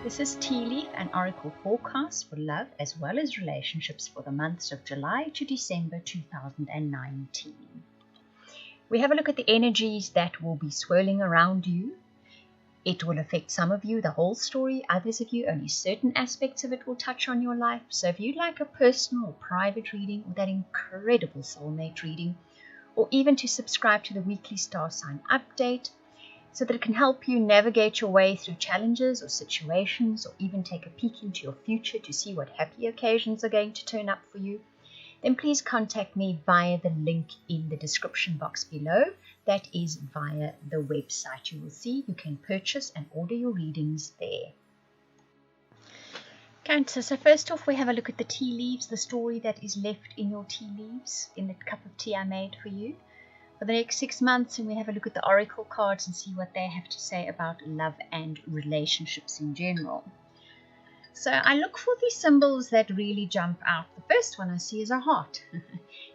This is Tea Leaf and Oracle forecast for love as well as relationships for the months of July to December 2019. We have a look at the energies that will be swirling around you. It will affect some of you the whole story, others of you only certain aspects of it will touch on your life. So if you'd like a personal or private reading or that incredible soulmate reading, or even to subscribe to the weekly star sign update, so that it can help you navigate your way through challenges or situations, or even take a peek into your future to see what happy occasions are going to turn up for you, then please contact me via the link in the description box below. That is via the website. You will see you can purchase and order your readings there. Cancer, so first off we have a look at the tea leaves, the story that is left in your tea leaves, in the cup of tea I made for you, for the next 6 months, and we have a look at the oracle cards and see what they have to say about love and relationships in general. So I look for the symbols that really jump out. The first one I see is a heart.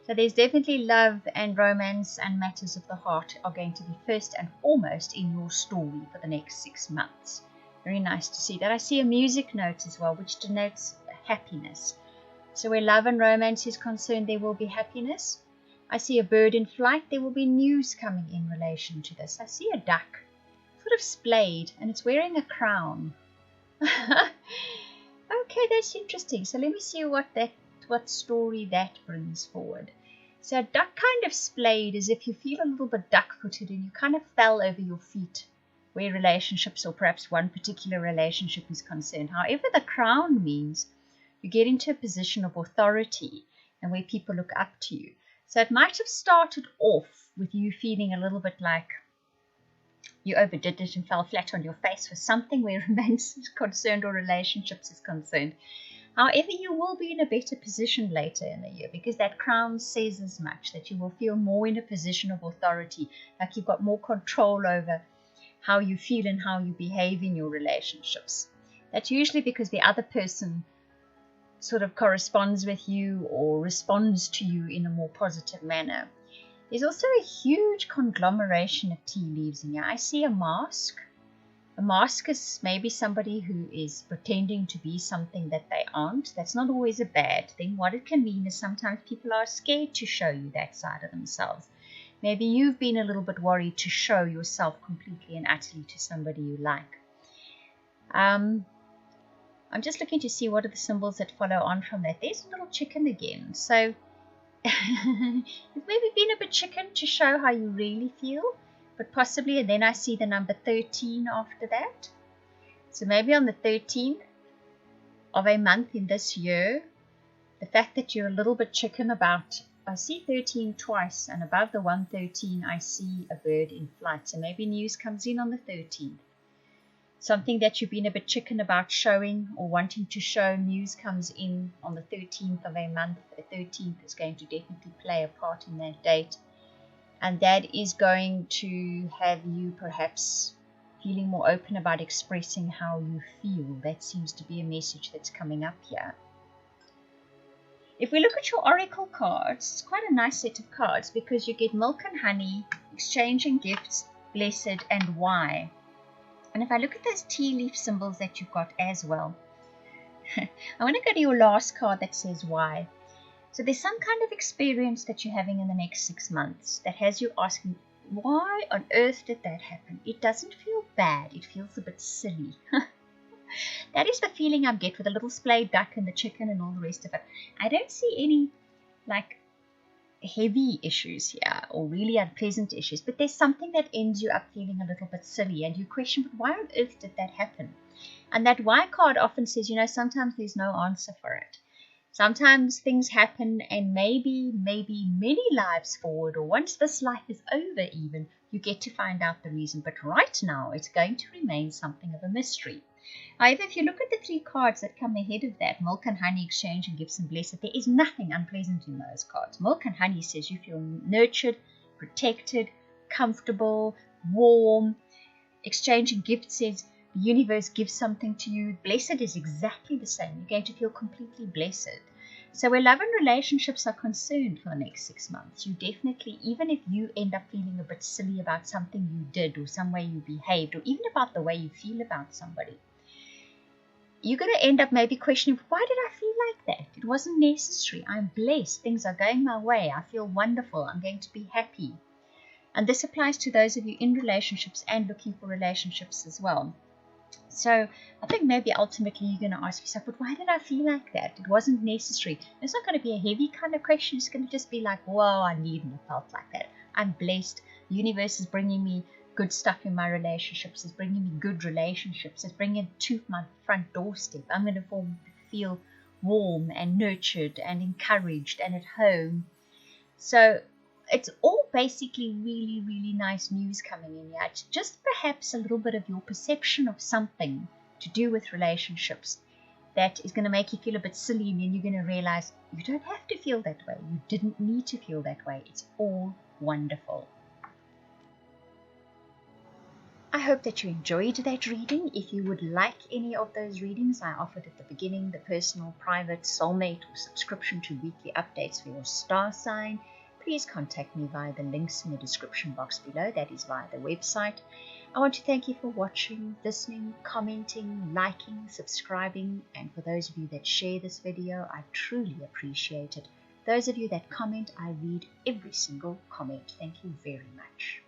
So there's definitely love and romance and matters of the heart are going to be first and foremost in your story for the next 6 months. Very nice to see that. I see a music note as well, which denotes happiness. So where love and romance is concerned, there will be happiness. I see a bird in flight. There will be news coming in relation to this. I see a duck, sort of splayed, and it's wearing a crown. Okay, that's interesting. So let me see what story that brings forward. So a duck kind of splayed as if you feel a little bit duck-footed and you kind of fell over your feet where relationships or perhaps one particular relationship is concerned. However, the crown means you get into a position of authority and where people look up to you. So it might have started off with you feeling a little bit like you overdid it and fell flat on your face for something where romance is concerned or relationships is concerned. However, you will be in a better position later in the year because that crown says as much, that you will feel more in a position of authority, like you've got more control over how you feel and how you behave in your relationships. That's usually because the other person sort of corresponds with you or responds to you in a more positive manner. There's also a huge conglomeration of tea leaves in here. I see a mask. A mask is maybe somebody who is pretending to be something that they aren't. That's not always a bad thing. What it can mean is sometimes people are scared to show you that side of themselves. Maybe you've been a little bit worried to show yourself completely and utterly to somebody you like. I'm just looking to see what are the symbols that follow on from that. There's a little chicken again. So you've maybe been a bit chicken to show how you really feel, but possibly, and then I see the number 13 after that. So maybe on the 13th of a month in this year, the fact that you're a little bit chicken about, I see 13 twice, and above the 113 I see a bird in flight. So maybe news comes in on the 13th. Something that you've been a bit chicken about showing or wanting to show, news comes in on the 13th of a month. The 13th is going to definitely play a part in that date. And that is going to have you perhaps feeling more open about expressing how you feel. That seems to be a message that's coming up here. If we look at your oracle cards, it's quite a nice set of cards because you get milk and honey, exchanging gifts, blessed, and why. And if I look at those tea leaf symbols that you've got as well, I want to go to your last card that says why. So there's some kind of experience that you're having in the next 6 months that has you asking, why on earth did that happen? It doesn't feel bad. It feels a bit silly. That is the feeling I get with the little splayed duck and the chicken and all the rest of it. I don't see any like heavy issues here or really unpleasant issues, but there's something that ends you up feeling a little bit silly and you question, but why on earth did that happen? And that why card often says, sometimes there's no answer for it. Sometimes things happen and maybe many lives forward, or once this life is over even, you get to find out the reason. But right now, it's going to remain something of a mystery. However, if you look at the 3 cards that come ahead of that, milk and honey, exchange and gifts and blessed, there is nothing unpleasant in those cards. Milk and honey says you feel nurtured, protected, comfortable, warm. Exchange and gifts says the universe gives something to you. Blessed is exactly the same. You're going to feel completely blessed. So where love and relationships are concerned for the next 6 months, you definitely, even if you end up feeling a bit silly about something you did or some way you behaved or even about the way you feel about somebody, you're going to end up maybe questioning, why did I feel like that? It wasn't necessary. I'm blessed. Things are going my way. I feel wonderful. I'm going to be happy. And this applies to those of you in relationships and looking for relationships as well. So I think maybe ultimately you're going to ask yourself, but why did I feel like that? It wasn't necessary. It's not going to be a heavy kind of question. It's going to just be like, whoa, I needn't have felt like that. I'm blessed. The universe is bringing me good stuff in my relationships. It's bringing me good relationships. It's bringing it to my front doorstep. I'm going to feel warm and nurtured and encouraged and at home. So it's all basically really, really nice news coming in here. It's just perhaps a little bit of your perception of something to do with relationships that is going to make you feel a bit silly, and then you're going to realize you don't have to feel that way. You didn't need to feel that way. It's all wonderful. I hope that you enjoyed that reading. If you would like any of those readings I offered at the beginning, the personal, private, soulmate, or subscription to weekly updates for your star sign, please contact me via the links in the description box below. That is via the website. I want to thank you for watching, listening, commenting, liking, subscribing, and for those of you that share this video, I truly appreciate it. Those of you that comment, I read every single comment. Thank you very much.